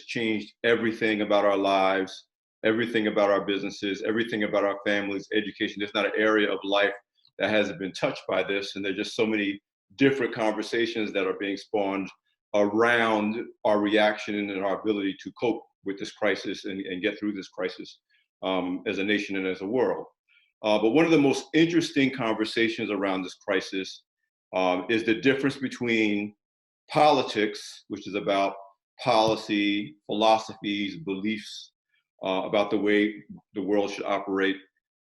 changed everything about our lives, everything about our businesses, everything about our families, education. There's not an area of life that hasn't been touched by this. And there's just so many different conversations that are being spawned around our reaction and our ability to cope with this crisis and get through this crisis as a nation and as a world. But one of the most interesting conversations around this crisis is the difference between politics, which is about policy, philosophies, beliefs about the way the world should operate,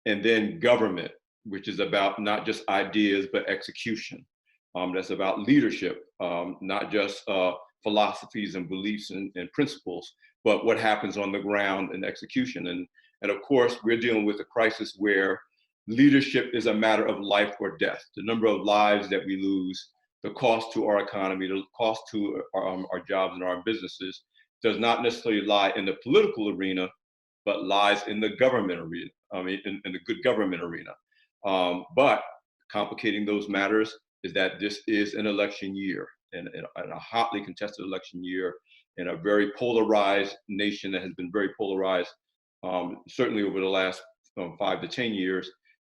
and then government, which is about not just ideas, but execution. That's about leadership, not just philosophies and beliefs and principles, but what happens on the ground in execution. And of course, we're dealing with a crisis where leadership is a matter of life or death. The number of lives that we lose, the cost to our economy, the cost to our jobs and our businesses does not necessarily lie in the political arena, but lies in the government arena, in the good government arena. But complicating those matters is that this is an election year, and a hotly contested election year in a very polarized nation that has been very polarized, certainly over the last 5 to 10 years.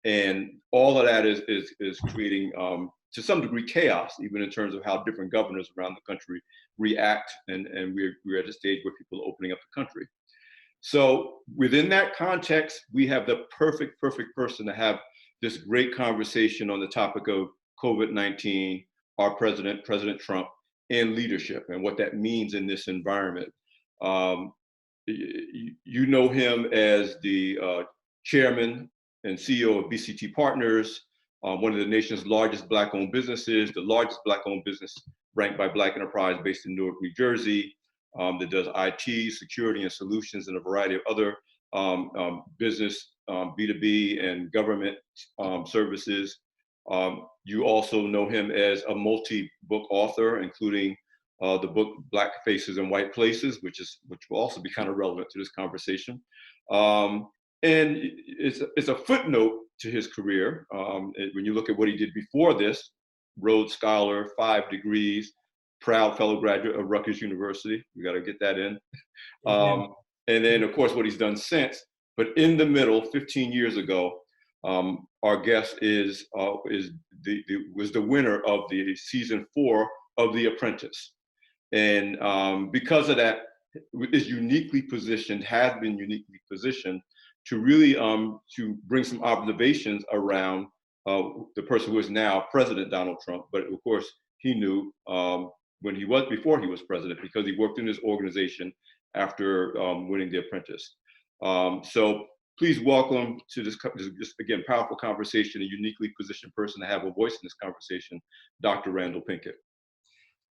And all of that is creating, to some degree, chaos, even in terms of how different governors around the country react. And we're at a stage where people are opening up the country. So within that context, we have the perfect person to have this great conversation on the topic of COVID-19, our president, President Trump, and leadership, and what that means in this environment. You know him as the chairman and CEO of BCT Partners, one of the nation's largest Black-owned businesses, the largest Black-owned business ranked by Black Enterprise based in Newark, New Jersey, that does IT, security, and solutions, and a variety of other business, B2B, and government services. You also know him as a multi-book author, including the book Black Faces in White Places, which will also be kind of relevant to this conversation. And it's a footnote to his career. When you look at what he did before this, Rhodes Scholar, 5 degrees, proud fellow graduate of Rutgers University. We got to get that in. And then, of course, what he's done since. But in the middle, 15 years ago, our guest was the winner of the season 4 of The Apprentice. And because of that, is uniquely positioned, has been uniquely positioned to really to bring some observations around the person who is now President Donald Trump. But of course, he knew before he was president, because he worked in his organization after winning The Apprentice. So please welcome to this again, powerful conversation, a uniquely positioned person to have a voice in this conversation, Dr. Randal Pinkett.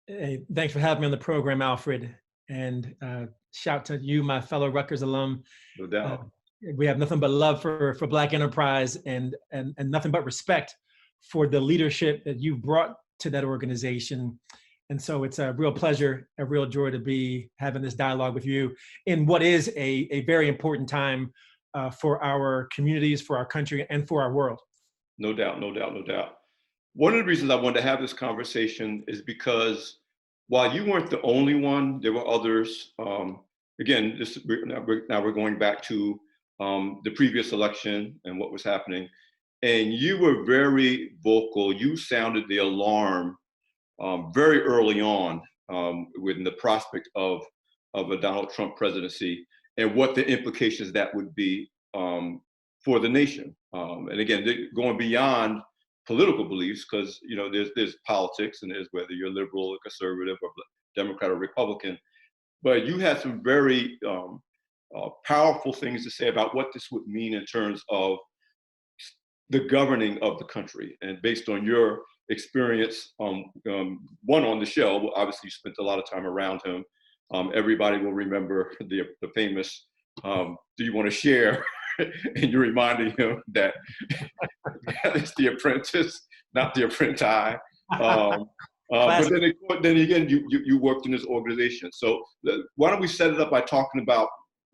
Hey, thanks for having me on the program, Alfred. And shout to you, my fellow Rutgers alum. No doubt. We have nothing but love for Black Enterprise and nothing but respect for the leadership that you've brought to that organization. And so it's a real pleasure, a real joy to be having this dialogue with you in what is a very important time for our communities, for our country, and for our world. No doubt, no doubt, no doubt. One of the reasons I wanted to have this conversation is while you weren't the only one, there were others. Again, now we're going back to the previous election and what was happening. And you were very vocal. You sounded the alarm very early on with the prospect of a Donald Trump presidency and what the implications that would be for the nation. And again, going beyond political beliefs, because there's politics, and there's whether you're liberal or conservative or Democrat or Republican, but you had some very powerful things to say about what this would mean in terms of the governing of the country. And based on your experience, one on the show, obviously you spent a lot of time around him. Everybody will remember the famous, do you want to share? And you're reminding him that it's The Apprentice, not The Apprentice. But then again, you worked in this organization. So why don't we set it up by talking about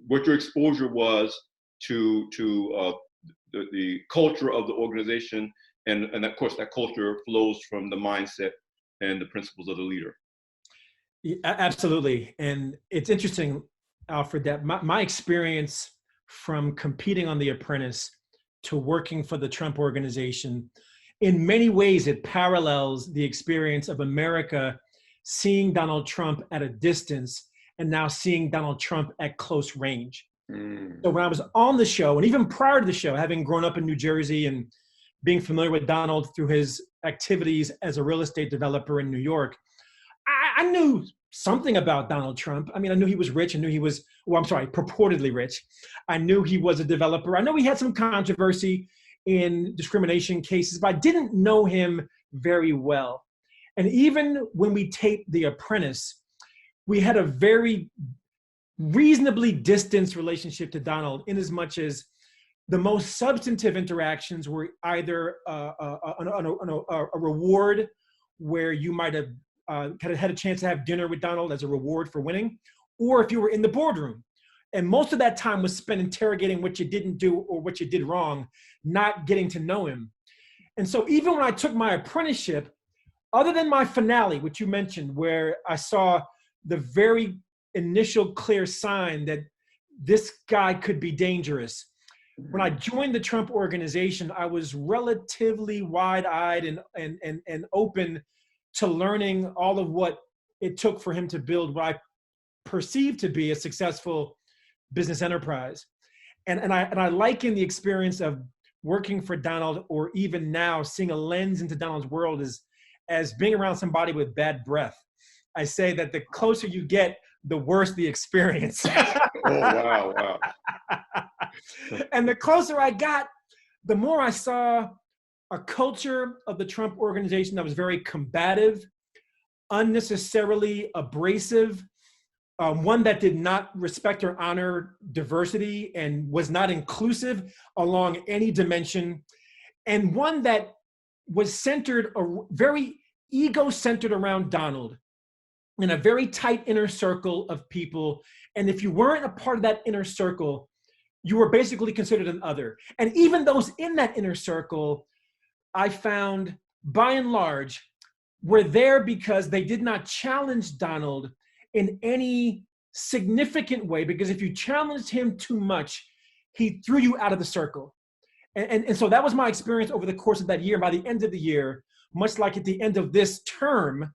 what your exposure was to the culture of the organization, and of course that culture flows from the mindset and the principles of the leader. Yeah, absolutely. And it's interesting, Alfred, that my experience from competing on The Apprentice to working for the Trump organization, in many ways, it parallels the experience of America seeing Donald Trump at a distance and now seeing Donald Trump at close range. Mm. So when I was on the show, and even prior to the show, having grown up in New Jersey and being familiar with Donald through his activities as a real estate developer in New York, I knew something about Donald Trump. I mean, I knew he was rich. I knew he was, well, I'm sorry, purportedly rich. I knew he was a developer. I know he had some controversy in discrimination cases, but I didn't know him very well. And even when we taped The Apprentice, we had a very reasonably distanced relationship to Donald, in as much as the most substantive interactions were either a reward where you might have had a chance to have dinner with Donald as a reward for winning, or if you were in the boardroom. And most of that time was spent interrogating what you didn't do or what you did wrong, not getting to know him. And so even when I took my apprenticeship, other than my finale, which you mentioned, where I saw the very initial clear sign that this guy could be dangerous, when I joined the Trump organization, I was relatively wide-eyed and open to learning all of what it took for him to build what I perceived to be a successful business enterprise. And I liken the experience of working for Donald, or even now seeing a lens into Donald's world, as being around somebody with bad breath. I say that the closer you get, the worse the experience. Oh, wow, wow. And the closer I got, the more I saw a culture of the Trump organization that was very combative, unnecessarily abrasive, one that did not respect or honor diversity and was not inclusive along any dimension, and one that was centered, very ego-centered around Donald, in a very tight inner circle of people. And if you weren't a part of that inner circle, you were basically considered an other. And even those in that inner circle, I found, by and large, were there because they did not challenge Donald in any significant way, because if you challenged him too much, he threw you out of the circle. And so that was my experience over the course of that year. By the end of the year, much like at the end of this term,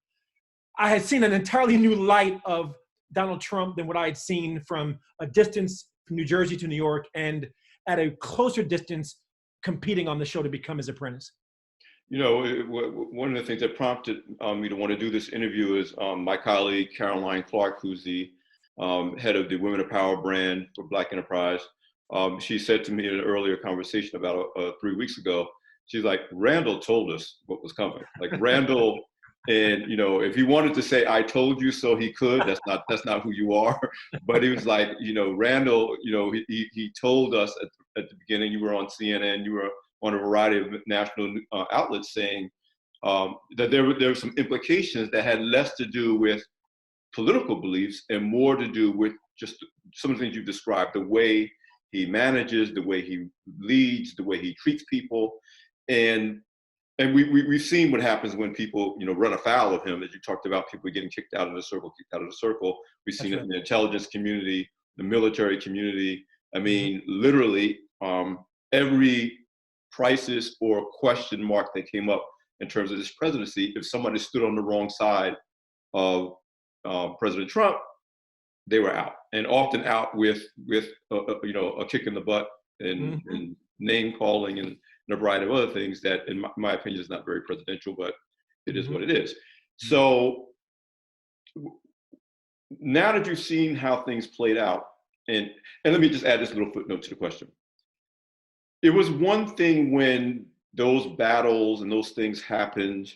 I had seen an entirely new light of Donald Trump than what I had seen from a distance from New Jersey to New York, and at a closer distance competing on the show to become his apprentice. You know, one of the things that prompted me to want to do this interview is my colleague, Caroline Clark, who's the head of the Women of Power brand for Black Enterprise. She said to me in an earlier conversation about 3 weeks ago, she's like, Randal told us what was coming. Like Randal, and you know, if he wanted to say I told you so, he could. That's not who you are. But he was like, you know, Randal, you know, he told us at the beginning. You were on CNN, you were on a variety of national outlets, saying that there were some implications that had less to do with political beliefs and more to do with just some of the things you described, the way he manages, the way he leads, the way he treats people. And we've seen what happens when people, you know, run afoul of him, as you talked about, people getting kicked out of the circle, We've seen it in the intelligence community, the military community. I mean, literally every crisis or question mark that came up in terms of this presidency, if somebody stood on the wrong side of President Trump, they were out, and often out with you know, a kick in the butt and name calling and a variety of other things that, in my opinion, is not very presidential, but it is what it is. So now that you've seen how things played out, and let me just add this little footnote to the question. It was one thing when those battles and those things happened,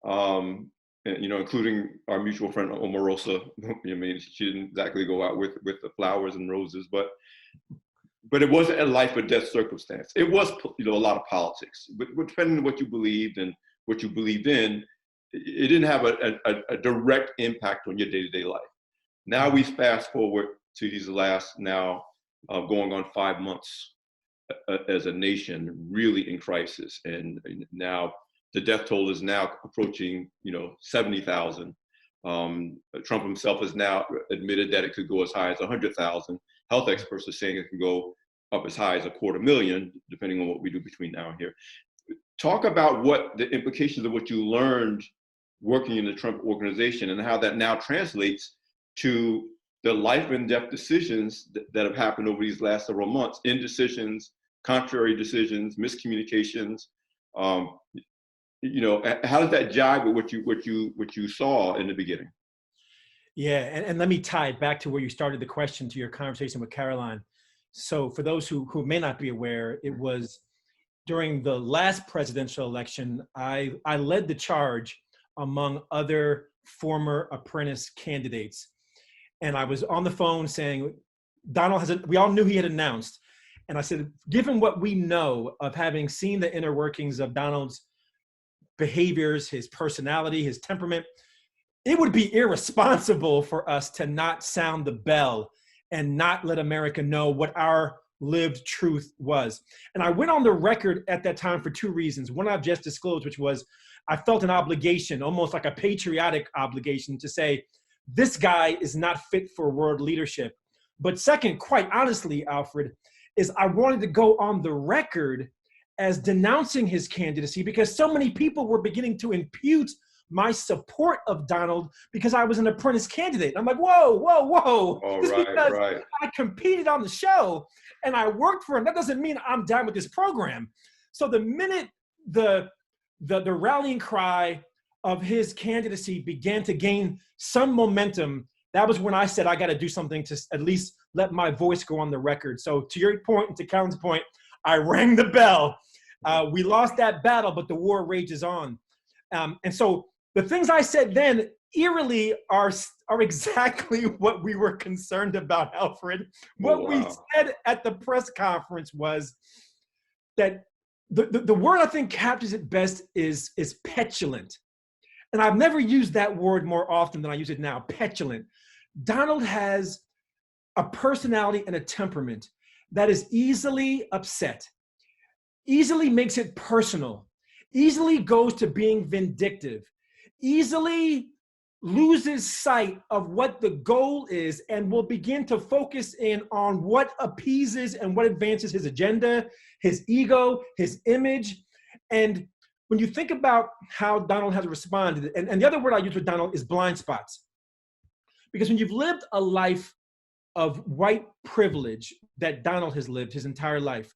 and, you know, including our mutual friend Omarosa. I mean, she didn't exactly go out with the flowers and roses, but it wasn't a life or death circumstance. It was, you know, a lot of politics. But depending on what you believed and what you believed in, it didn't have a direct impact on your day-to-day life. Now we fast forward to these last now going on 5 months as a nation really in crisis, and now the death toll is now approaching, you know, 70,000. Trump himself has now admitted that it could go as high as 100,000. Health experts are saying it can go up as high as 250,000, depending on what we do between now and here. Talk about what the implications of what you learned working in the Trump organization and how that now translates to the life and death decisions that have happened over these last several months, indecisions, contrary decisions, miscommunications. You know, how does that jive with what you saw in the beginning? Yeah, and let me tie it back to where you started the question, to your conversation with Caroline. So for those who may not be aware, it was during the last presidential election, I led the charge among other former Apprentice candidates. And I was on the phone saying, we all knew he had announced. And I said, given what we know of having seen the inner workings of Donald's behaviors, his personality, his temperament, it would be irresponsible for us to not sound the bell and not let America know what our lived truth was. And I went on the record at that time for two reasons. One I've just disclosed, which was I felt an obligation, almost like a patriotic obligation, to say, this guy is not fit for world leadership. But second, quite honestly, Alfred, is I wanted to go on the record as denouncing his candidacy because so many people were beginning to impute my support of Donald because I was an Apprentice candidate. I'm like, whoa. Oh, right. I competed on the show and I worked for him. That doesn't mean I'm down with this program. So the minute the rallying cry of his candidacy began to gain some momentum, that was when I said, I got to do something to at least let my voice go on the record. So to your point and to Colin's point, I rang the bell. We lost that battle, but the war rages on. And so the things I said then eerily are exactly what we were concerned about, Alfred. What we said at the press conference was that the word I think captures it best is petulant. And I've never used that word more often than I use it now, petulant. Donald has a personality and a temperament that is easily upset, easily makes it personal, easily goes to being vindictive, easily loses sight of what the goal is and will begin to focus in on what appeases and what advances his agenda, his ego, his image. And when you think about how Donald has responded, and the other word I use with Donald is blind spots. Because when you've lived a life of white privilege that Donald has lived his entire life,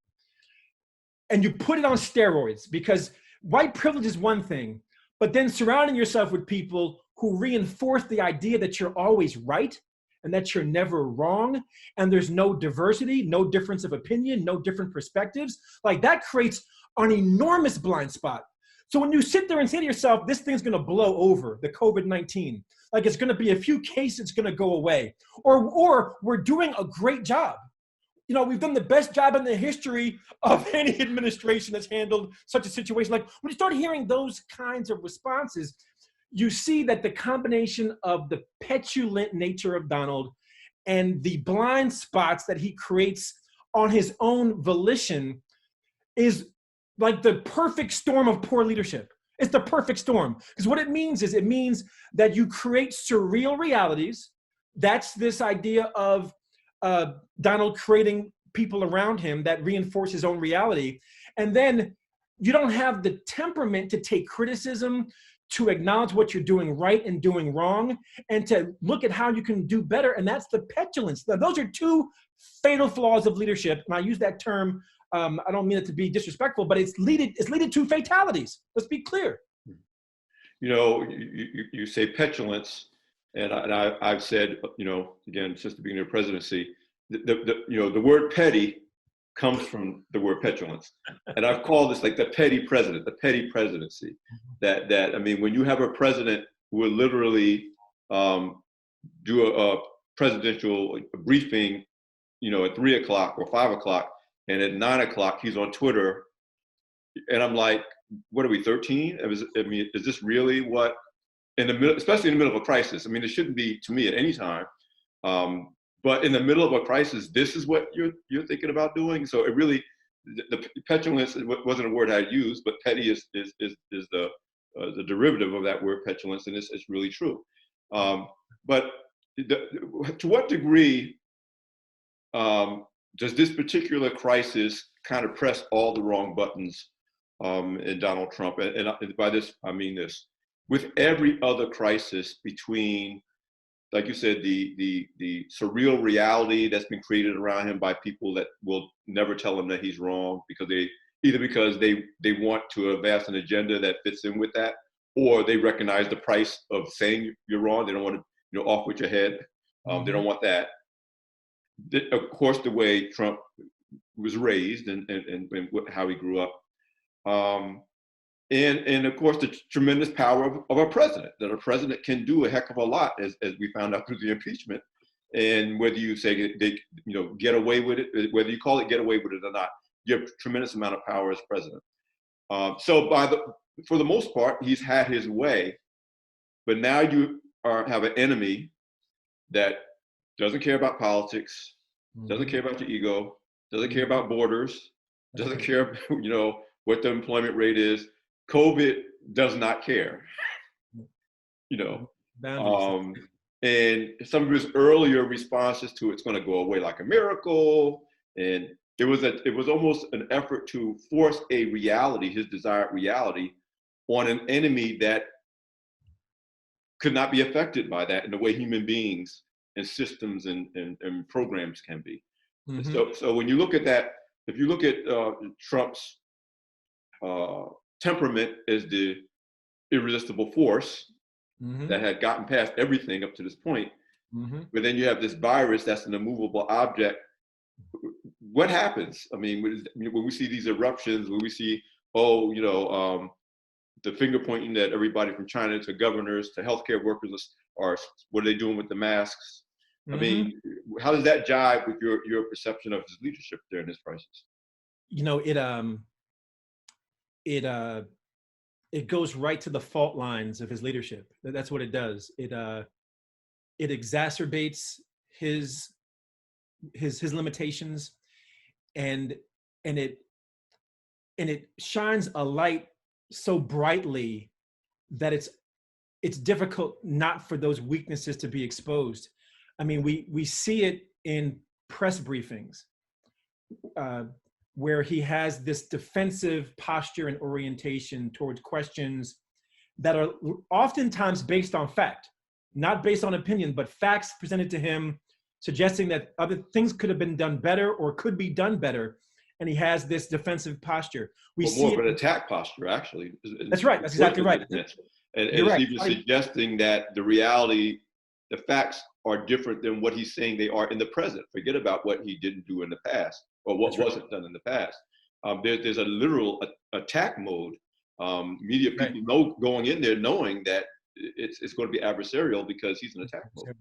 and you put it on steroids, because white privilege is one thing, but then surrounding yourself with people who reinforce the idea that you're always right and that you're never wrong, and there's no diversity, no difference of opinion, no different perspectives, like that creates an enormous blind spot. So when you sit there and say to yourself, this thing's gonna blow over, the COVID-19, like it's gonna be a few cases, it's gonna go away, or we're doing a great job. You know, we've done the best job in the history of any administration that's handled such a situation. Like when you start hearing those kinds of responses, you see that the combination of the petulant nature of Donald and the blind spots that he creates on his own volition is like the perfect storm of poor leadership. It's the perfect storm. Because what it means is, it means that you create surreal realities. That's this idea of Donald creating people around him that reinforce his own reality. And then you don't have the temperament to take criticism, to acknowledge what you're doing right and doing wrong, and to look at how you can do better. And that's the petulance. Now, those are two fatal flaws of leadership. And I use that term, I don't mean it to be disrespectful, but it's leaded to fatalities. Let's be clear. You know, you say petulance, and I've said, you know, again, since the beginning of the presidency, the word petty comes from the word petulance. And I've called this like the petty president, the petty presidency. That I mean, when you have a president who will literally do a presidential briefing, you know, at 3 o'clock or 5 o'clock, and at 9 o'clock he's on Twitter, and I'm like, what are we, 13? I mean, is this really what, in the middle, especially in the middle of a crisis? I mean, it shouldn't be to me at any time. But in the middle of a crisis, this is what you're thinking about doing. So it really, the petulance wasn't a word I used, but petty is the derivative of that word petulance, and it's really true. But to what degree does this particular crisis kind of press all the wrong buttons in Donald Trump? And by this, I mean this. With every other crisis between, like you said, the surreal reality that's been created around him by people that will never tell him that he's wrong because they want to advance an agenda that fits in with that, or they recognize the price of saying you're wrong. They don't want to, off with your head. They don't want that. Of course, the way Trump was raised and how he grew up. And of course, the tremendous power of a president, that a president can do a heck of a lot, as we found out through the impeachment. And whether you say they, get away with it, whether you call it get away with it or not, you have a tremendous amount of power as president. So for the most part, he's had his way. But now you have an enemy that doesn't care about politics, doesn't care about your ego, doesn't care about borders, doesn't care, what the employment rate is. COVID does not care, and some of his earlier responses to it's going to go away like a miracle, and it was almost an effort to force a reality, his desired reality, on an enemy that could not be affected by that in the way human beings and systems and programs can be. So when you look at that, if you look at Trump's temperament as the irresistible force that had gotten past everything up to this point, but then you have this virus that's an immovable object. What happens? I mean, when we see these eruptions, when we see, the finger pointing at everybody from China to governors to healthcare workers, are what are they doing with the masks? I mean, how does that jive with your perception of his leadership during this crisis? It goes right to the fault lines of his leadership. That's what it does. It exacerbates his limitations, and it shines a light so brightly that it's difficult not for those weaknesses to be exposed. I mean, we see it in press briefings where he has this defensive posture and orientation towards questions that are oftentimes based on fact, not based on opinion, but facts presented to him suggesting that other things could have been done better or could be done better. And he has this defensive posture. More of an attack posture, actually. That's right. That's exactly right. And it's even suggesting that the reality, the facts are different than what he's saying they are in the present. Forget about what he didn't do in the past or what wasn't done in the past. There's a literal attack mode. Media people know going in there knowing that it's going to be adversarial because he's in attack mode.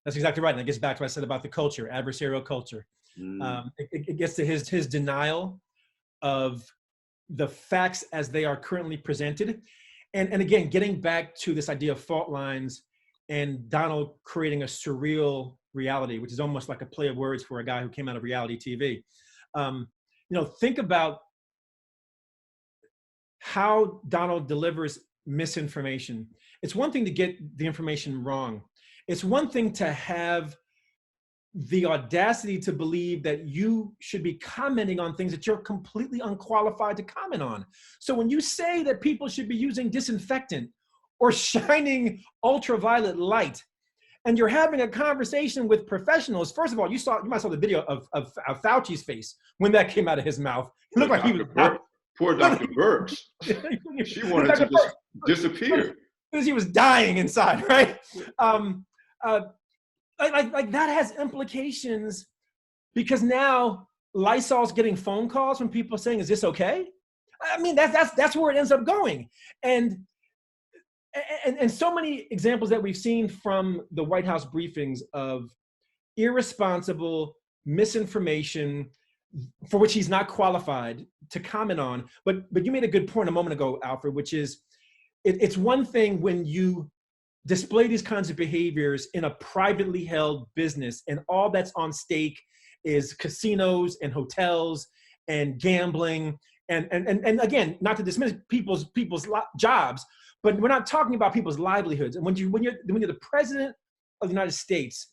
That's exactly right. And it gets back to what I said about the culture, adversarial culture. It gets to his denial of the facts as they are currently presented. And again, getting back to this idea of fault lines and Donald creating a surreal reality, which is almost like a play of words for a guy who came out of reality TV. Think about how Donald delivers misinformation. It's one thing to get the information wrong. It's one thing to have the audacity to believe that you should be commenting on things that you're completely unqualified to comment on. So when you say that people should be using disinfectant or shining ultraviolet light, and you're having a conversation with professionals, first of all, you might have saw the video of Fauci's face when that came out of his mouth. It looked like he was poor Dr. Burks. She wanted to just disappear. Because he was dying inside, right? Like that has implications because now Lysol's getting phone calls from people saying, "Is this okay?" I mean, that's where it ends up going, and so many examples that we've seen from the White House briefings of irresponsible misinformation for which he's not qualified to comment on. But you made a good point a moment ago, Alfred, which is it's one thing when you display these kinds of behaviors in a privately held business and all that's on stake is casinos and hotels and gambling and again, not to dismiss people's jobs, but we're not talking about people's livelihoods. And when you're the president of the United States,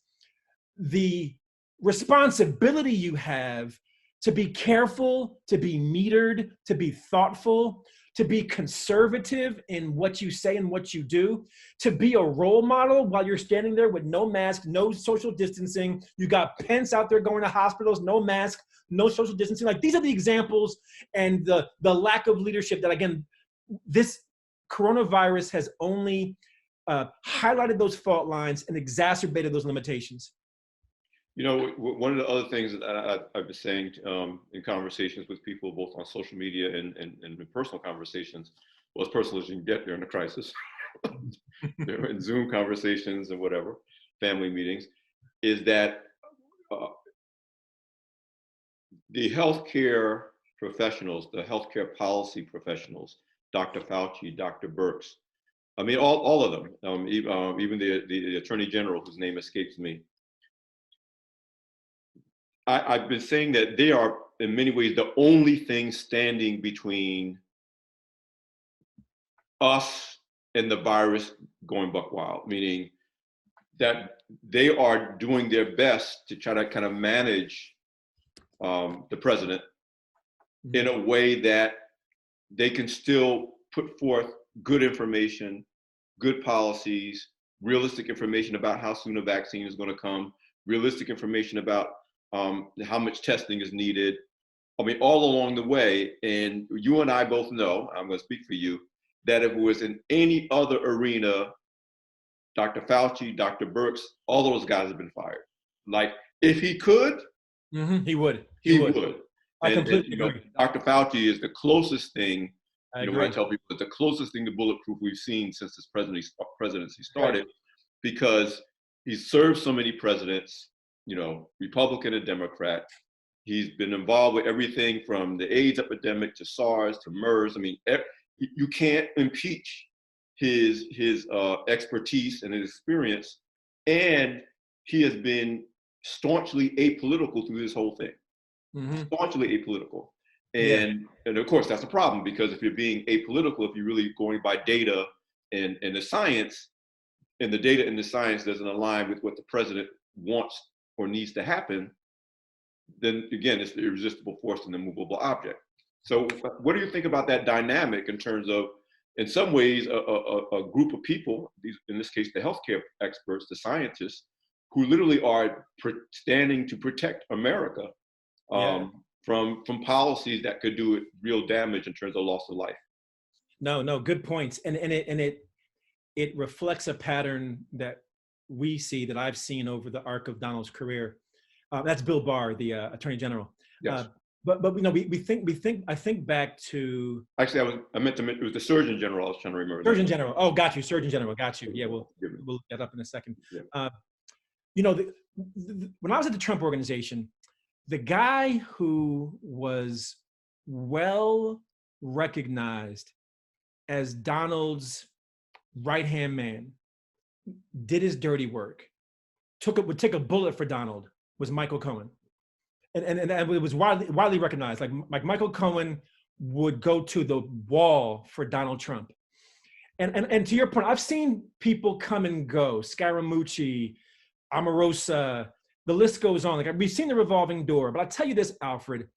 the responsibility you have to be careful, to be metered, to be thoughtful, to be conservative in what you say and what you do, to be a role model while you're standing there with no mask, no social distancing. You got Pence out there going to hospitals, no mask, no social distancing. Like, these are the examples and the lack of leadership that, again, this coronavirus has only highlighted those fault lines and exacerbated those limitations. You know, one of the other things that I've been saying in conversations with people, both on social media and in personal conversations, well, as personal as you can get during the crisis, in Zoom conversations and whatever, family meetings, is that the healthcare professionals, the healthcare policy professionals, Dr. Fauci, Dr. Birx, I mean, all of them, even the Attorney General, whose name escapes me, I've been saying that they are, in many ways, the only thing standing between us and the virus going buck wild, meaning that they are doing their best to try to kind of manage the president in a way that they can still put forth good information, good policies, realistic information about how soon a vaccine is going to come, realistic information about how much testing is needed. I mean, all along the way. And you and I both know, I'm going to speak for you, that if it was in any other arena, Dr. Fauci, Dr. Birx, all those guys have been fired. Like, if he could, he would. He would. I completely agree. Dr. Fauci is the closest thing, I when I tell people, it's the closest thing to bulletproof we've seen since this presidency started, because he's served so many presidents, Republican and Democrat. He's been involved with everything from the AIDS epidemic to SARS to MERS. I mean, you can't impeach his expertise and his experience. And he has been staunchly apolitical through this whole thing. Staunchly apolitical. And of course, that's a problem, because if you're being apolitical, if you're really going by data and the science, and the data and the science doesn't align with what the president wants or needs to happen, then again, it's the irresistible force and immovable object. So what do you think about that dynamic in terms of, in some ways, a group of people, in this case, the healthcare experts, the scientists, who literally are standing to protect America from policies that could do real damage in terms of loss of life? No, good points. And it reflects a pattern that we see, that I've seen over the arc of Donald's career. That's Bill Barr, the Attorney General. Yes. But I think back to. Actually, I meant to mention, it was the Surgeon General I was trying to remember. Surgeon General. Oh, got you. Surgeon General. Got you. Yeah, we'll look that up in a second. Yeah. When I was at the Trump Organization, the guy who was well recognized as Donald's right-hand man, did his dirty work, would take a bullet for Donald, was Michael Cohen. And it was widely recognized. Like Michael Cohen would go to the wall for Donald Trump. And to your point, I've seen people come and go, Scaramucci, Omarosa, the list goes on. Like, we've seen the revolving door. But I'll tell you this, Alfred,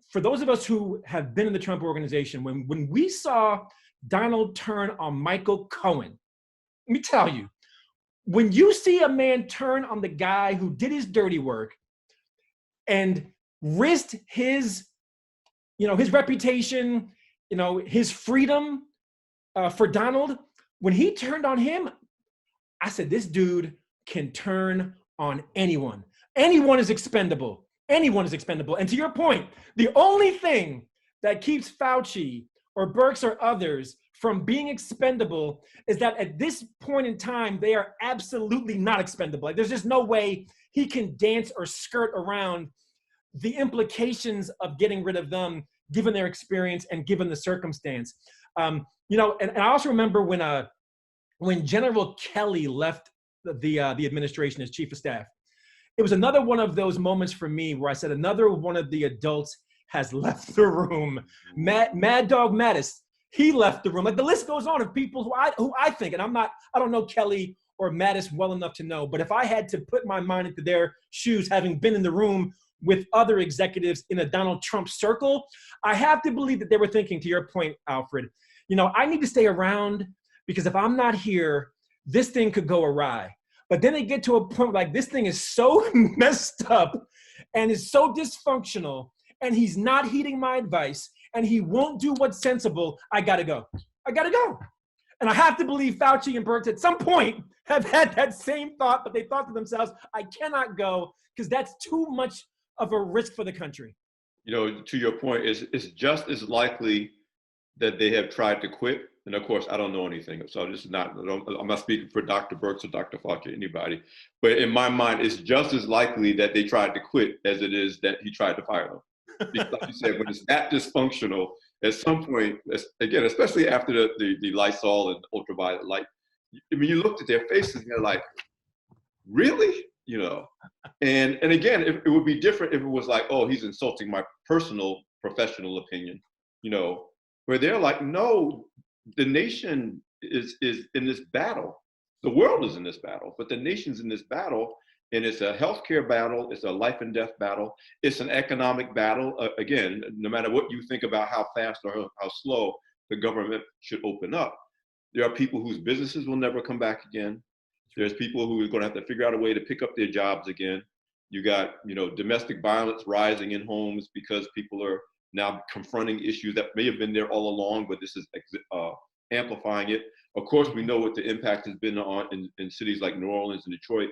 for those of us who have been in the Trump Organization, when we saw Donald turn on Michael Cohen, let me tell you, when you see a man turn on the guy who did his dirty work and risked his reputation, his freedom for Donald, when he turned on him, I said, this dude can turn on anyone. Anyone is expendable. Anyone is expendable. And to your point, the only thing that keeps Fauci or Birx or others from being expendable is that at this point in time, they are absolutely not expendable. Like, there's just no way he can dance or skirt around the implications of getting rid of them, given their experience and given the circumstance. And I also remember when General Kelly left the administration as chief of staff, it was another one of those moments for me where I said, another one of the adults has left the room. Mad Dog Mattis, he left the room. Like the list goes on of people who I think, and I don't know Kelly or Mattis well enough to know, but if I had to put my mind into their shoes, having been in the room with other executives in a Donald Trump circle, I have to believe that they were thinking, to your point, Alfred, I need to stay around because if I'm not here, this thing could go awry. But then they get to a point like this thing is so messed up and is so dysfunctional, and he's not heeding my advice, and he won't do what's sensible. I gotta go. And I have to believe Fauci and Birx at some point have had that same thought, but they thought to themselves, I cannot go because that's too much of a risk for the country. To your point, it's just as likely that they have tried to quit. And of course, I don't know anything. So I'm not speaking for Dr. Birx or Dr. Fauci or anybody. But in my mind, it's just as likely that they tried to quit as it is that he tried to fire them. Because like you said, when it's that dysfunctional, at some point, again, especially after the Lysol and ultraviolet light, I mean, you looked at their faces and they're like, really? And again, it would be different if it was like, oh, he's insulting my personal professional opinion, where they're like, no, the nation is in this battle. The world is in this battle, but the nation's in this battle, and it's a healthcare battle. It's a life and death battle. It's an economic battle. Again, no matter what you think about how fast or how slow the government should open up, there are people whose businesses will never come back again. There's people who are going to have to figure out a way to pick up their jobs again. You got, domestic violence rising in homes because people are now confronting issues that may have been there all along, but this is amplifying it. Of course, we know what the impact has been in cities like New Orleans and Detroit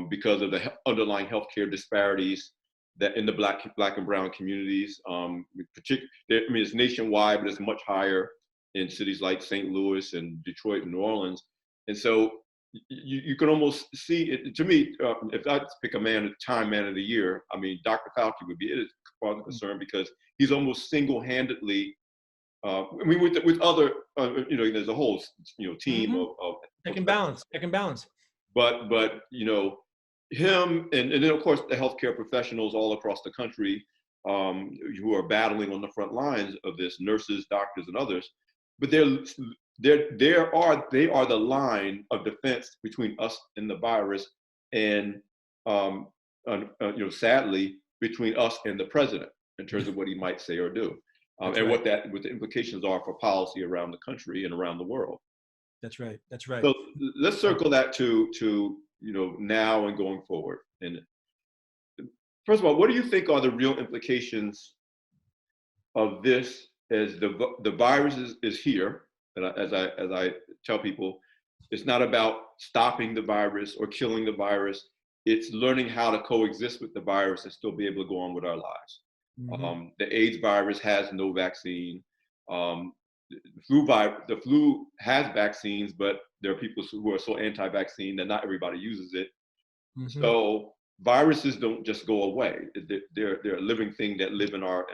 because of the underlying healthcare disparities that in the black and brown communities. It's nationwide, but it's much higher in cities like St. Louis and Detroit and New Orleans. And so you can almost see it. To me, if I pick a Time Man of the Year, I mean, Dr. Fauci would be it as far as concerned because he's almost single-handedly. With other, there's a whole, team of Check and balance. But him and then of course the healthcare professionals all across the country who are battling on the front lines of this, nurses, doctors, and others. But they are the line of defense between us and the virus, and sadly between us and the president in terms of what he might say or do, and what the implications are for policy around the country and around the world. That's right. So let's circle that to now and going forward. And first of all, what do you think are the real implications of this as the virus is here? And as I tell people, it's not about stopping the virus or killing the virus. It's learning how to coexist with the virus and still be able to go on with our lives. Mm-hmm. The AIDS virus has no vaccine. The flu has vaccines, but there are people who are so anti-vaccine that not everybody uses it. Mm-hmm. So viruses don't just go away. They're a living thing that live in our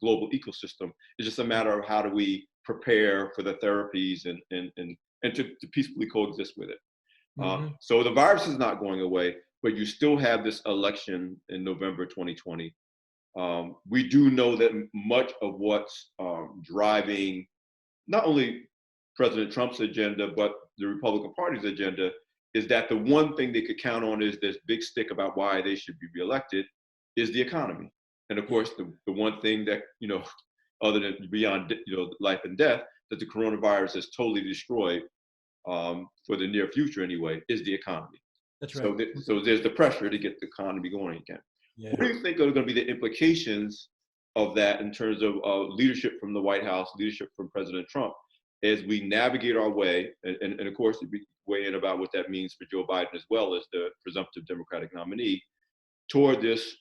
global ecosystem. It's just a matter of how do we prepare for the therapies and to peacefully coexist with it. Mm-hmm. So the virus is not going away, but you still have this election in November 2020. We do know that much of what's driving not only President Trump's agenda, but the Republican Party's agenda is that the one thing they could count on is this big stick about why they should be reelected is the economy. And of course, the one thing that, other than beyond, life and death, that the coronavirus has totally destroyed for the near future anyway, is the economy. That's right. So there's the pressure to get the economy going again. Yeah. What do you think are going to be the implications of that in terms of leadership from the White House, leadership from President Trump, as we navigate our way, and of course, we weigh in about what that means for Joe Biden as well as the presumptive Democratic nominee toward this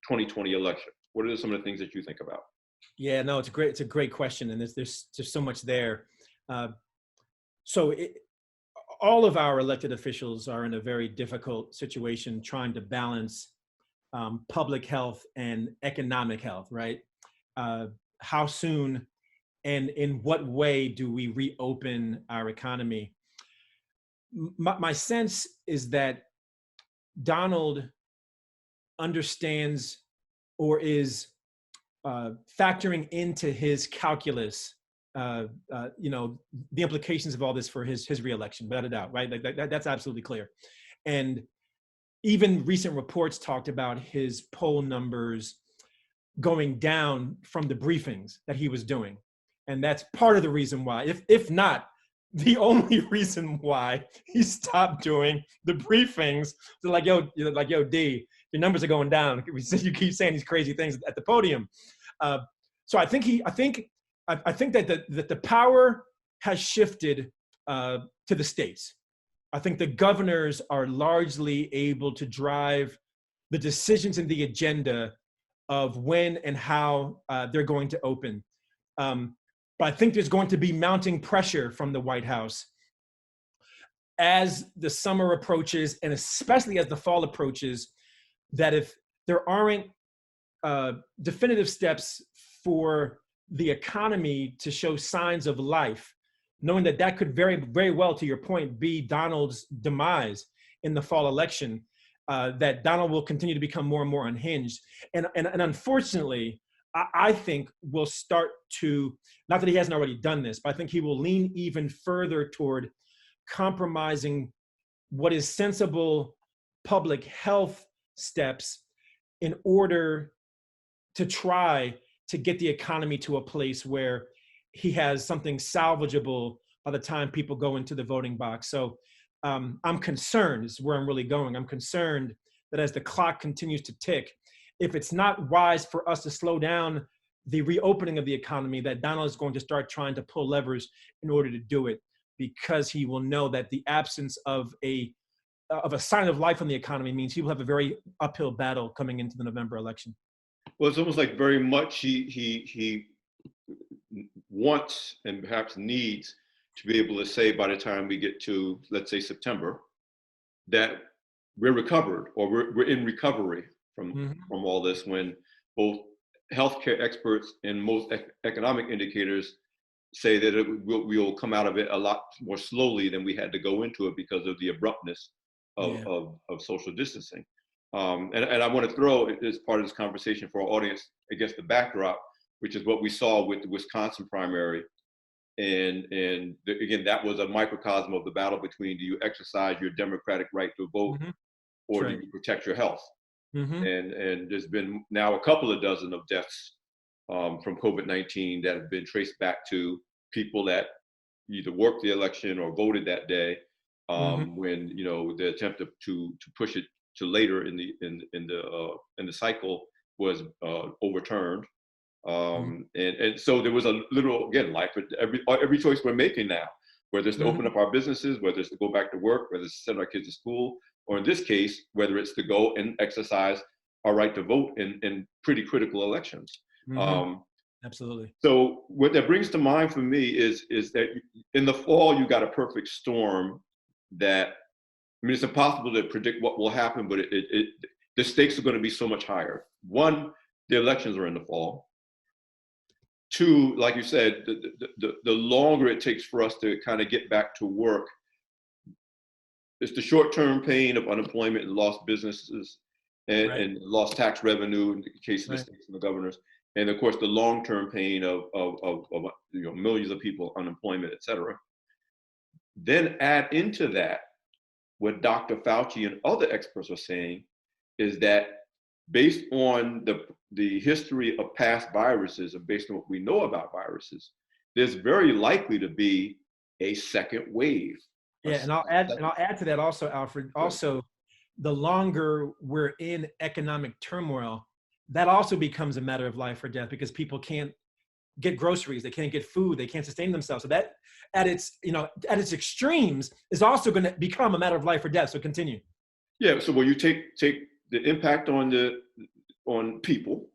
2020 election? What are some of the things that you think about? Yeah, no, it's a great question, and there's so much there. All of our elected officials are in a very difficult situation trying to balance public health and economic health, right? How soon and in what way do we reopen our economy? My sense is that Donald understands or is factoring into his calculus the implications of all this for his reelection, without a doubt, right? That's absolutely clear. And even recent reports talked about his poll numbers going down from the briefings that he was doing. And that's part of the reason why, if not the only reason why, he stopped doing the briefings. They're like, yo, D, your numbers are going down. You keep saying these crazy things at the podium. So I think that the power has shifted to the states. I think the governors are largely able to drive the decisions and the agenda of when and how they're going to open. But I think there's going to be mounting pressure from the White House as the summer approaches, and especially as the fall approaches, that if there aren't definitive steps for the economy to show signs of life, knowing that that could very, very well, to your point, be Donald's demise in the fall election, that Donald will continue to become more and more unhinged. And unfortunately, I think will start to, not that he hasn't already done this, but I think he will lean even further toward compromising what is sensible public health steps in order to try to get the economy to a place where he has something salvageable by the time people go into the voting box. So I'm concerned, is where I'm really going. I'm concerned that as the clock continues to tick, if it's not wise for us to slow down the reopening of the economy, that Donald is going to start trying to pull levers in order to do it, because he will know that the absence of a sign of life in the economy means he will have a very uphill battle coming into the November election. Well, it's almost like very much he wants and perhaps needs to be able to say by the time we get to, let's say, September, that we're recovered, or we're in recovery from all this, when both healthcare experts and most economic indicators say that we will come out of it a lot more slowly than we had to go into it because of the abruptness of social distancing. And I want to throw, as part of this conversation for our audience, against the backdrop, which is what we saw with the Wisconsin primary. And again, that was a microcosm of the battle between, do you exercise your democratic right to vote, or do you protect your health? And there's been now a couple of dozen of deaths from COVID-19 that have been traced back to people that either worked the election or voted that day, when the attempt to push it to later in the cycle was overturned. And so there was a literal, again, life for every choice we're making now, whether it's to open up our businesses, whether it's to go back to work, whether it's to send our kids to school, or in this case, whether it's to go and exercise our right to vote in pretty critical elections. Absolutely. So what that brings to mind for me is that in the fall, you got a perfect storm that, I mean, it's impossible to predict what will happen, but the stakes are going to be so much higher. One, the elections are in the fall. Two, like you said, the longer it takes for us to kind of get back to work, it's the short-term pain of unemployment and lost businesses and lost tax revenue in the case of the states and the governors. And of course, the long-term pain of millions of people, unemployment, et cetera. Then add into that what Dr. Fauci and other experts are saying is that based on the history of past viruses and based on what we know about viruses, there's very likely to be a second wave. Yeah, and I'll add to that also, Alfred. Also, the longer we're in economic turmoil, that also becomes a matter of life or death, because people can't get groceries, they can't get food, they can't sustain themselves. So that at its extremes is also going to become a matter of life or death. So continue. Yeah. So when you take the impact on people,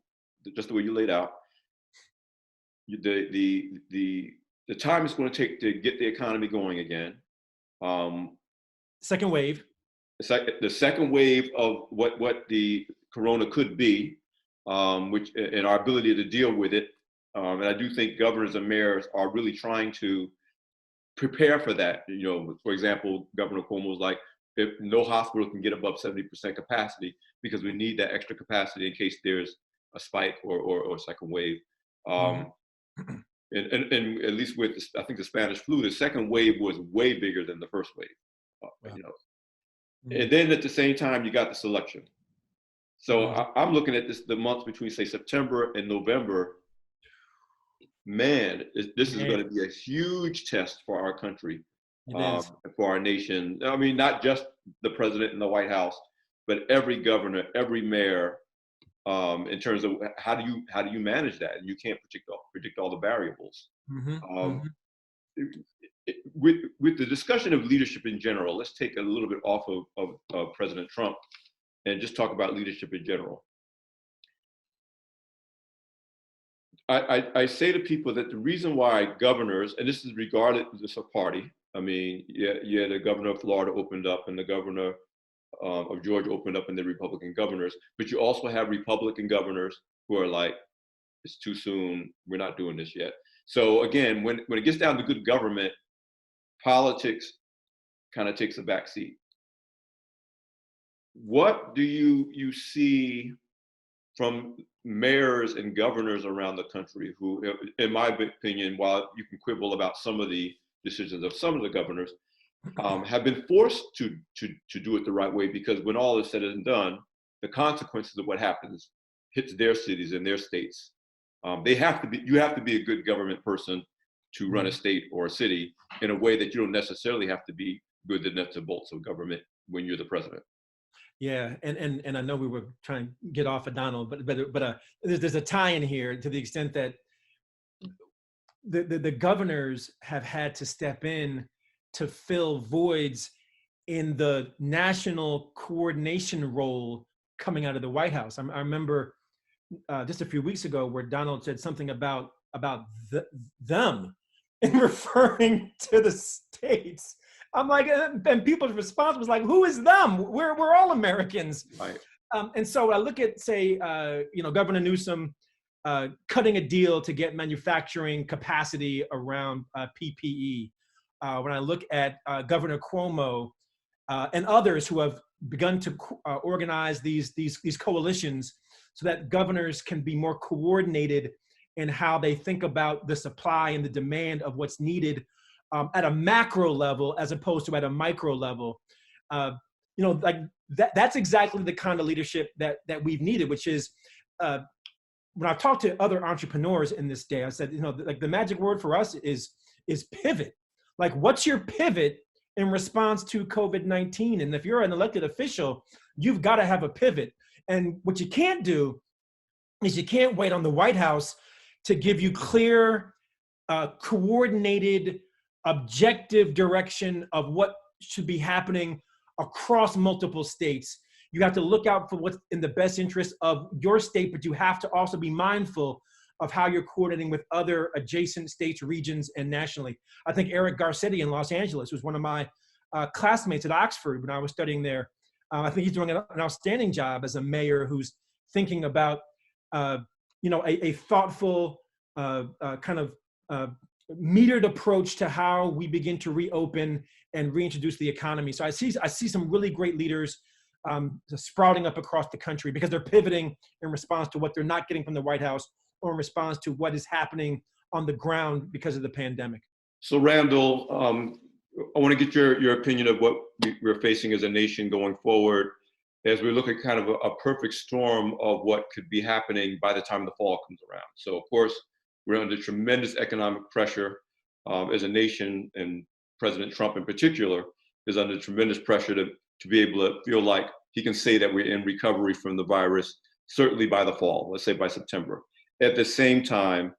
just the way you laid out, the time it's going to take to get the economy going again. Second wave. The second wave of what the corona could be, which and our ability to deal with it. And I do think governors and mayors are really trying to prepare for that. For example, Governor Cuomo was like, if no hospital can get above 70% capacity, because we need that extra capacity in case there's a spike or a second wave. and at least with I think the Spanish flu, the second wave was way bigger than the first wave. Wow. You know, Mm. and then at the same time you got this election. So Mhm. I'm looking at the months between say September and November. Man, this is going Man, to be a huge test for our country, it is. for our nation. I mean, not just the president and the White House, but every governor, every mayor, in terms of how do you manage that? And you can't predict all the variables. Hmm. Um, Hmm. with the discussion of leadership in general, let's take a little bit off of President Trump and just talk about leadership in general. I say to people that the reason why governors, and this is regardless of party, I mean, yeah, the governor of Florida opened up and the governor of Georgia opened up and the Republican governors, but you also have Republican governors who are like, it's too soon, we're not doing this yet. So again, when it gets down to good government, politics kind of takes a back seat. What do you see from mayors and governors around the country who, in my opinion, while you can quibble about some of the decisions of some of the governors, have been forced to do it the right way, because when all is said and done, the consequences of what happens hits their cities and their states. You have to be a good government person to run a state or a city in a way that you don't necessarily have to be good at nuts and bolts of government when you're the president. Yeah, and I know we were trying to get off of Donald, but there's a tie in here to the extent that the governors have had to step in to fill voids in the national coordination role coming out of the White House. I remember just a few weeks ago where Donald said something about them in referring to the states. I'm like, and people's response was like, "Who is them? We're all Americans." Right. And so I look at, say, Governor Newsom cutting a deal to get manufacturing capacity around PPE. When I look at Governor Cuomo and others who have begun to organize these coalitions so that governors can be more coordinated in how they think about the supply and the demand of what's needed at a macro level as opposed to at a micro level. Like that's exactly the kind of leadership that we've needed, which is when I've talked to other entrepreneurs in this day, I said, like the magic word for us is pivot. Like, what's your pivot in response to COVID-19? And if you're an elected official, you've got to have a pivot. And what you can't do is you can't wait on the White House to give you clear, coordinated, objective direction of what should be happening across multiple states. You have to look out for what's in the best interest of your state, but you have to also be mindful of how you're coordinating with other adjacent states, regions, and nationally. I think Eric Garcetti in Los Angeles was one of my classmates at Oxford when I was studying there. I think he's doing an outstanding job as a mayor who's thinking about, a thoughtful kind of metered approach to how we begin to reopen and reintroduce the economy. So I see some really great leaders sprouting up across the country because they're pivoting in response to what they're not getting from the White House or in response to what is happening on the ground because of the pandemic. So Randal, I want to get your opinion of what we're facing as a nation going forward as we look at kind of a perfect storm of what could be happening by the time the fall comes around. So of course, we're under tremendous economic pressure as a nation, and President Trump in particular is under tremendous pressure to be able to feel like he can say that we're in recovery from the virus, certainly by the fall, let's say by September. At the same time,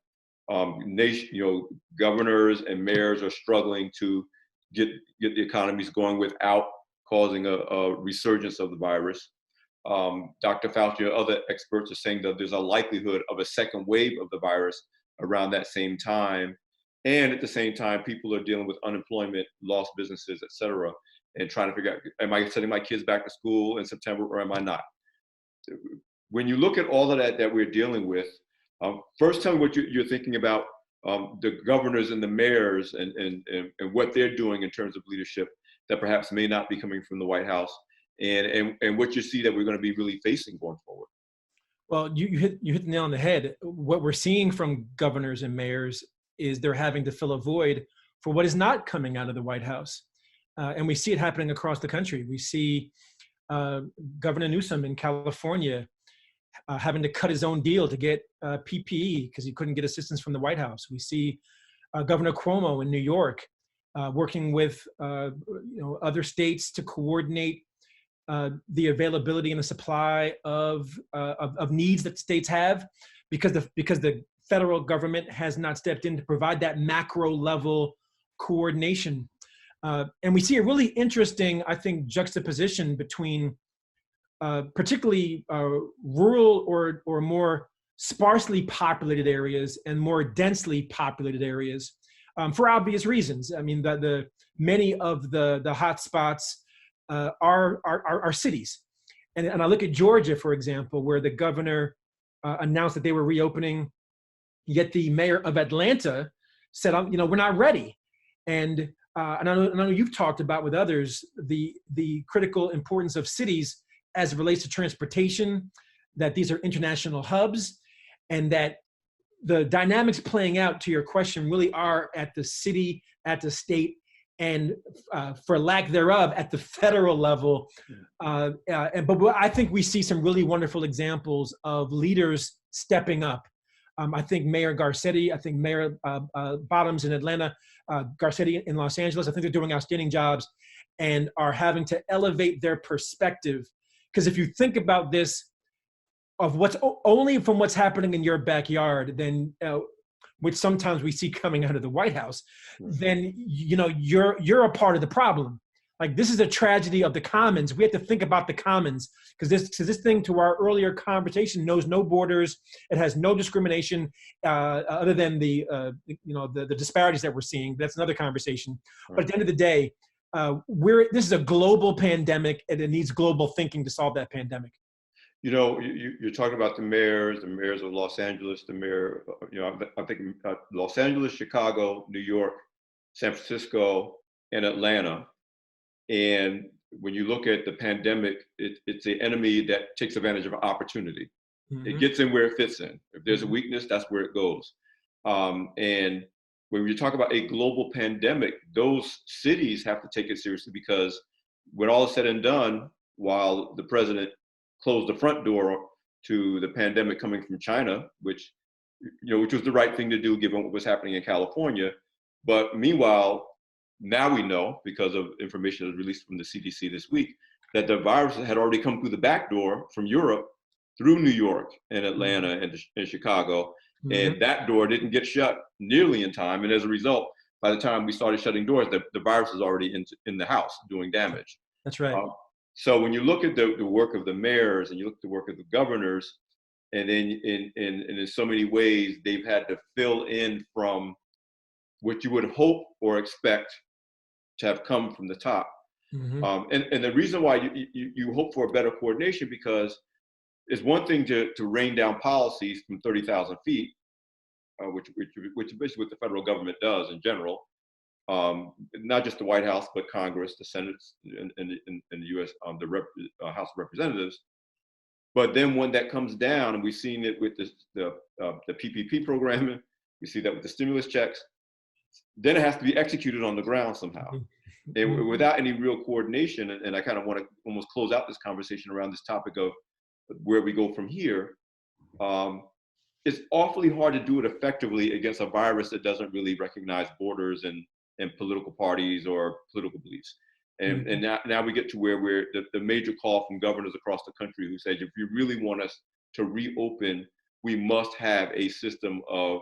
governors and mayors are struggling to get the economies going without causing a resurgence of the virus. Dr. Fauci and other experts are saying that there's a likelihood of a second wave of the virus around that same time. And at the same time, people are dealing with unemployment, lost businesses, et cetera, and trying to figure out, am I sending my kids back to school in September or am I not? When you look at all of that we're dealing with, first tell me what you're thinking about the governors and the mayors and what they're doing in terms of leadership that perhaps may not be coming from the White House, and what you see that we're going to be really facing going forward. Well, you hit the nail on the head. What we're seeing from governors and mayors is they're having to fill a void for what is not coming out of the White House. And we see it happening across the country. We see Governor Newsom in California having to cut his own deal to get PPE because he couldn't get assistance from the White House. We see Governor Cuomo in New York working with other states to coordinate the availability and the supply of needs that states have, because the federal government has not stepped in to provide that macro level coordination. And we see a really interesting, I think, juxtaposition between particularly rural or more sparsely populated areas and more densely populated areas, for obvious reasons. I mean, the many of the hot spots are cities. And I look at Georgia, for example, where the governor announced that they were reopening, yet the mayor of Atlanta said, we're not ready. And I know you've talked about with others the critical importance of cities as it relates to transportation, that these are international hubs, and that the dynamics playing out, to your question, really are at the city, at the state, and for lack thereof, at the federal level. But I think we see some really wonderful examples of leaders stepping up. I think Mayor Garcetti, I think Mayor Bottoms in Atlanta, Garcetti in Los Angeles, I think they're doing outstanding jobs and are having to elevate their perspective. Because if you think about this, of what's only from what's happening in your backyard, then which sometimes we see coming out of the White House, then you're a part of the problem. Like, this is a tragedy of the commons. We have to think about the commons, because this thing, to our earlier conversation, knows no borders. It has no discrimination other than the disparities that we're seeing. That's another conversation. Right. But at the end of the day, this is a global pandemic, and it needs global thinking to solve that pandemic. You're talking about the mayors of Los Angeles, the mayor, I'm thinking Los Angeles, Chicago, New York, San Francisco, and Atlanta. And when you look at the pandemic, it's the enemy that takes advantage of opportunity. Mm-hmm. It gets in where it fits in. If there's a weakness, that's where it goes. And when you talk about a global pandemic, those cities have to take it seriously, because when all is said and done, while the president closed the front door to the pandemic coming from China, which was the right thing to do given what was happening in California. But meanwhile, now we know, because of information that was released from the CDC this week, that the virus had already come through the back door from Europe through New York and Atlanta and Chicago. Mm-hmm. And that door didn't get shut nearly in time. And as a result, by the time we started shutting doors, the virus is already in the house doing damage. That's right. So when you look at the work of the mayors and you look at the work of the governors, and then in so many ways, they've had to fill in from what you would hope or expect to have come from the top. Mm-hmm. And the reason why you hope for a better coordination, because it's one thing to rain down policies from 30,000 feet, which is basically what the federal government does in general. Not just the White House, but Congress, the Senate, and the U.S., House of Representatives. But then when that comes down, and we've seen it with the PPP program, we see that with the stimulus checks, then it has to be executed on the ground somehow. And without any real coordination, and I kind of want to almost close out this conversation around this topic of where we go from here, it's awfully hard to do it effectively against a virus that doesn't really recognize borders and political parties or political beliefs. And now we get to where we're the major call from governors across the country who say, if you really want us to reopen, we must have a system of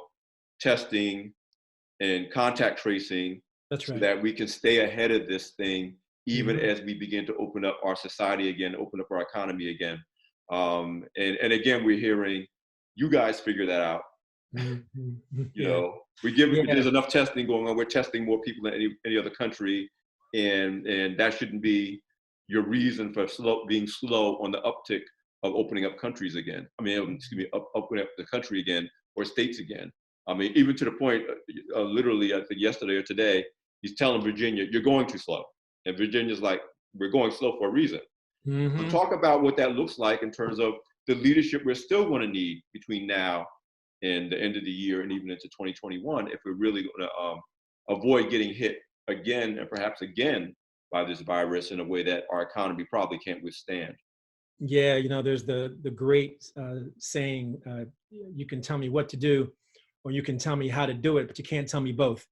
testing and contact tracing. That's right. So that we can stay ahead of this thing, even as we begin to open up our society again, open up our economy again. And again, we're hearing, you guys figure that out. There's enough testing going on. We're testing more people than any other country, and that shouldn't be your reason for being slow on the uptick of opening up countries again. Opening up the country again, or states again. Even to the point, literally, I think yesterday or today, he's telling Virginia, you're going too slow. And Virginia's like, we're going slow for a reason. Mm-hmm. So talk about what that looks like in terms of the leadership we're still going to need between now in the end of the year and even into 2021 if we're really going to avoid getting hit again and perhaps again by this virus in a way that our economy probably can't withstand. Yeah, there's the great saying, you can tell me what to do, or you can tell me how to do it, but you can't tell me both.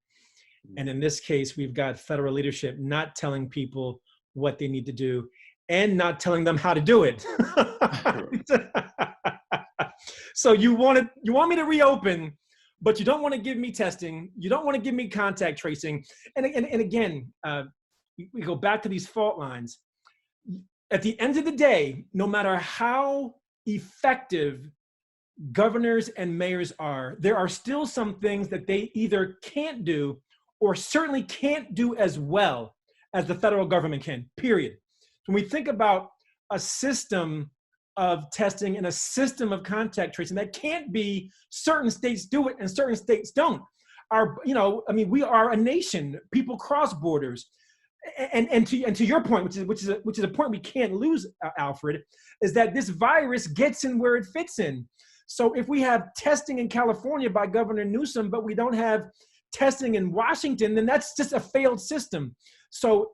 And in this case, we've got federal leadership not telling people what they need to do and not telling them how to do it. So you want me to reopen, but you don't want to give me testing. You don't want to give me contact tracing. And again, we go back to these fault lines. At the end of the day, no matter how effective governors and mayors are, there are still some things that they either can't do or certainly can't do as well as the federal government can, period. When we think about a system of testing and a system of contact tracing, that can't be certain states do it and certain states don't. We are a nation, people cross borders. And to your point, which is a point we can't lose, Alfred, is that this virus gets in where it fits in. So if we have testing in California by Governor Newsom, but we don't have testing in Washington, then that's just a failed system. So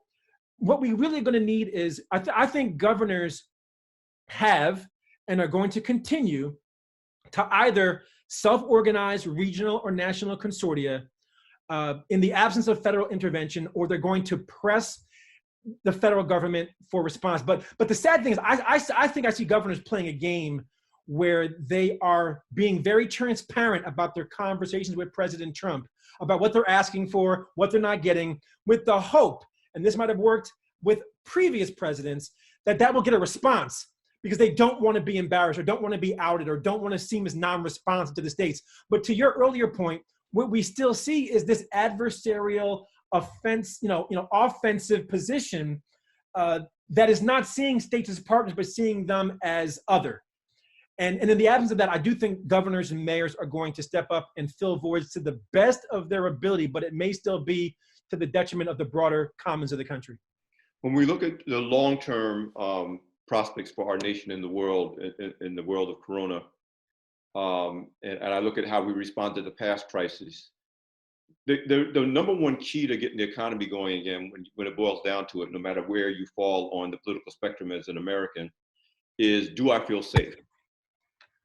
what we really are going to need is, I think governors have and are going to continue to either self-organize regional or national consortia in the absence of federal intervention, or they're going to press the federal government for response. But the sad thing is, I think I see governors playing a game where they are being very transparent about their conversations with President Trump, about what they're asking for, what they're not getting, with the hope, and this might have worked with previous presidents, that will get a response because they don't want to be embarrassed or don't want to be outed or don't want to seem as non-responsive to the states. But to your earlier point, what we still see is this adversarial offensive position that is not seeing states as partners, but seeing them as other. And in the absence of that, I do think governors and mayors are going to step up and fill voids to the best of their ability, but it may still be to the detriment of the broader commons of the country. When we look at the long-term prospects for our nation in the world of Corona, and I look at how we respond to the past crises, the number one key to getting the economy going again, when it boils down to it, no matter where you fall on the political spectrum as an American, is, do I feel safe?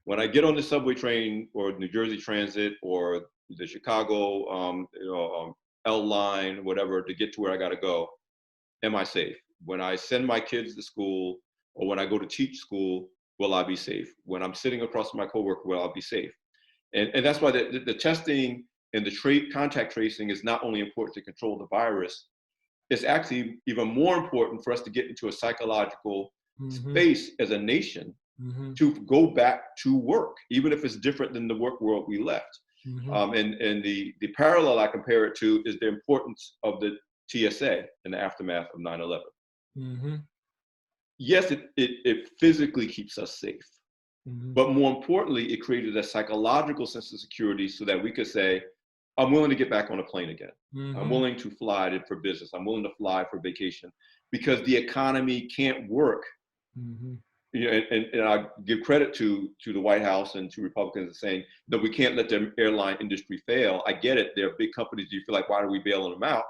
When I get on the subway train or New Jersey Transit or the Chicago L line, whatever, to get to where I got to go, am I safe? When I send my kids to school or when I go to teach school, will I be safe? When I'm sitting across from my coworker, will I be safe? And that's why the testing and the contact tracing is not only important to control the virus, it's actually even more important for us to get into a psychological space as a nation to go back to work, even if it's different than the work world we left. And the parallel I compare it to is the importance of the TSA in the aftermath of 9/11. Yes, it physically keeps us safe, but more importantly, it created a psychological sense of security so that we could say, I'm willing to get back on a plane again. I'm willing to fly for business. I'm willing to fly for vacation because the economy can't work. And I give credit to the White House and to Republicans saying that we can't let the airline industry fail. I get it. They're big companies. You feel like, why are we bailing them out?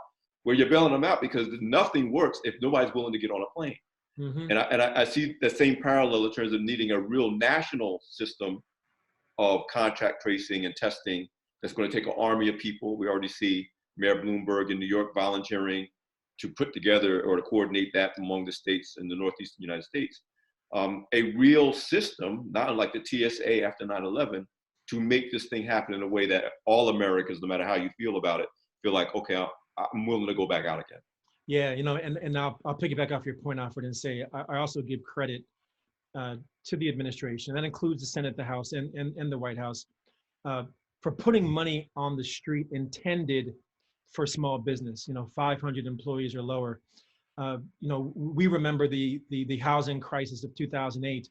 Well, you're bailing them out because nothing works if nobody's willing to get on a plane. And I see the same parallel in terms of needing a real national system of contact tracing and testing that's going to take an army of people. We already see Mayor Bloomberg in New York volunteering to put together or to coordinate that among the states in the Northeastern United States. A real system, not unlike the TSA after 9/11, to make this thing happen in a way that all Americans, no matter how you feel about it, feel like, okay, I'm willing to go back out again. Yeah, and I'll piggyback off your point, Alfred, and say I also give credit to the administration. That includes the Senate, the House, and the White House for putting money on the street intended for small business. 500 employees or lower. We remember the housing crisis of 2008,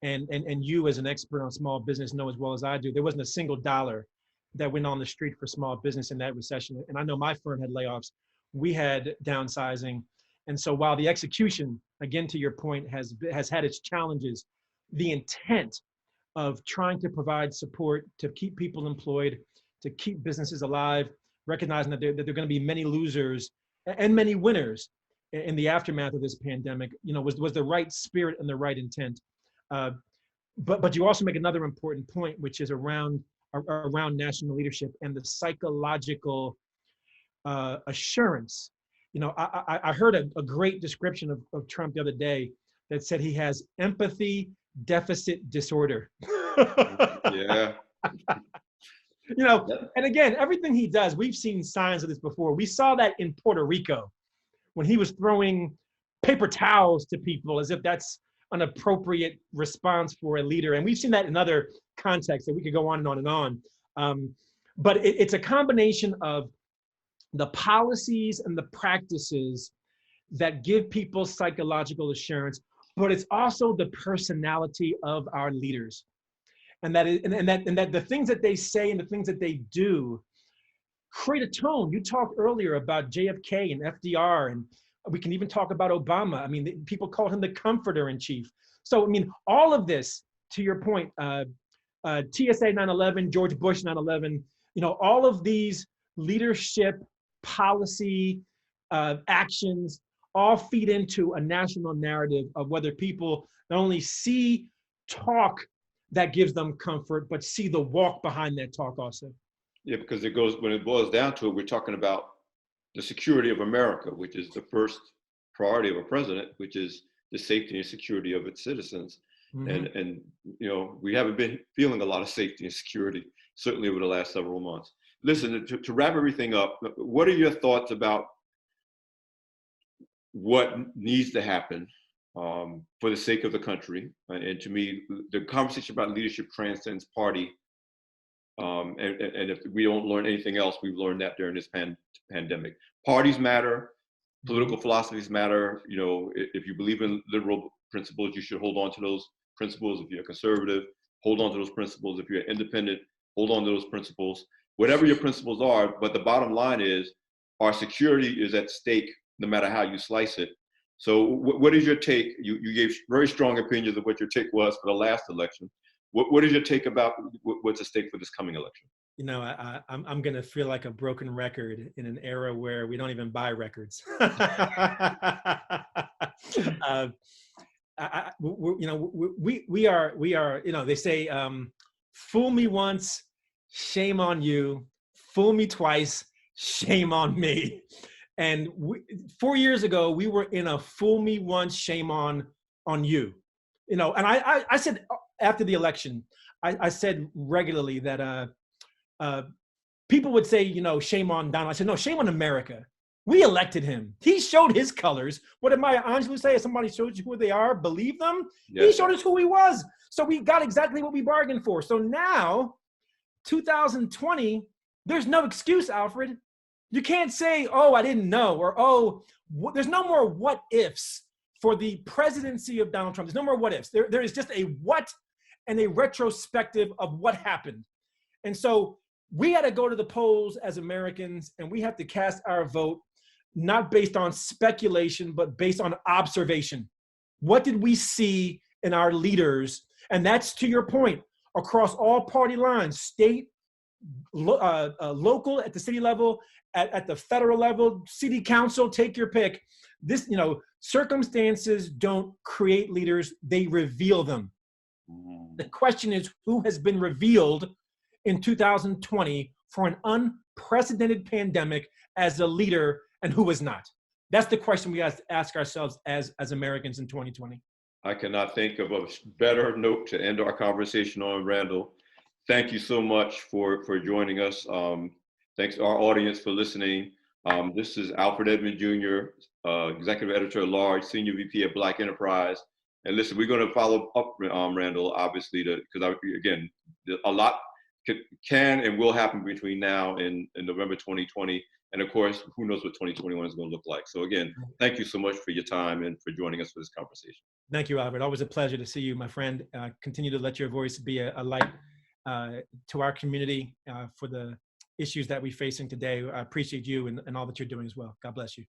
and you as an expert on small business know as well as I do, there wasn't a single dollar that went on the street for small business in that recession. And I know my firm had layoffs, we had downsizing. And so while the execution, again, to your point, has had its challenges, the intent of trying to provide support to keep people employed, to keep businesses alive, recognizing that there are going to be many losers and many winners in the aftermath of this pandemic, was the right spirit and the right intent. But you also make another important point, which is around national leadership and the psychological assurance. I heard a great description of Trump the other day that said he has empathy deficit disorder. Yeah. And again, everything he does, we've seen signs of this before. We saw that in Puerto Rico when he was throwing paper towels to people as if that's an appropriate response for a leader. And we've seen that in other contexts that we could go on and on and on. But it's a combination of the policies and the practices that give people psychological assurance, but it's also the personality of our leaders. And that the things that they say and the things that they do create a tone. You talked earlier about JFK and FDR, and we can even talk about Obama. I mean, people called him the comforter in chief. So, I mean, all of this, to your point, TSA 9/11, George Bush 9/11, all of these leadership policy actions all feed into a national narrative of whether people not only see talk that gives them comfort, but see the walk behind that talk also. Yeah, because when it boils down to it, we're talking about the security of America, which is the first priority of a president, which is the safety and security of its citizens. Mm-hmm. And we haven't been feeling a lot of safety and security, certainly over the last several months. Listen, to wrap everything up, what are your thoughts about what needs to happen for the sake of the country? And to me, the conversation about leadership transcends party. And if we don't learn anything else, we've learned that during this pandemic. Parties matter, political philosophies matter. If you believe in liberal principles, you should hold on to those principles. If you're conservative, hold on to those principles. If you're independent, hold on to those principles. Whatever your principles are, but the bottom line is our security is at stake no matter how you slice it. So what is your take? You gave very strong opinions of what your take was for the last election. What is your take about what's at stake for this coming election? I'm going to feel like a broken record in an era where we don't even buy records. We are, they say, fool me once, shame on you. Fool me twice, shame on me. And 4 years ago, we were in a fool me once, shame on you. And I said after the election, I said regularly that people would say, shame on Donald. I said, no, shame on America. We elected him. He showed his colors. What did Maya Angelou say? If somebody shows you who they are, believe them. Yes. He showed us who he was. So we got exactly what we bargained for. So now, 2020, there's no excuse, Alfred. You can't say, oh, I didn't know, or, there's no more what ifs for the presidency of Donald Trump. There's no more what ifs. There is just a what and a retrospective of what happened. And so we had to go to the polls as Americans, and we have to cast our vote, not based on speculation, but based on observation. What did we see in our leaders? And that's, to your point, across all party lines, state, local, at the city level, at the federal level, city council, take your pick. This, circumstances don't create leaders, they reveal them. The question is, who has been revealed in 2020 for an unprecedented pandemic as a leader, and who is not? That's the question we have to ask ourselves as Americans in 2020. I cannot think of a better note to end our conversation on, Randal. Thank you so much for joining us. Thanks to our audience for listening. This is Alfred Edmond Jr., Executive Editor at Large, Senior VP at Black Enterprise. And listen, we're going to follow up, Randal, obviously, because again, a lot can and will happen between now and November 2020. And of course, who knows what 2021 is going to look like. So again, thank you so much for your time and for joining us for this conversation. Thank you, Albert. Always a pleasure to see you, my friend. Continue to let your voice be a light to our community for the issues that we're facing today. I appreciate you and all that you're doing as well. God bless you.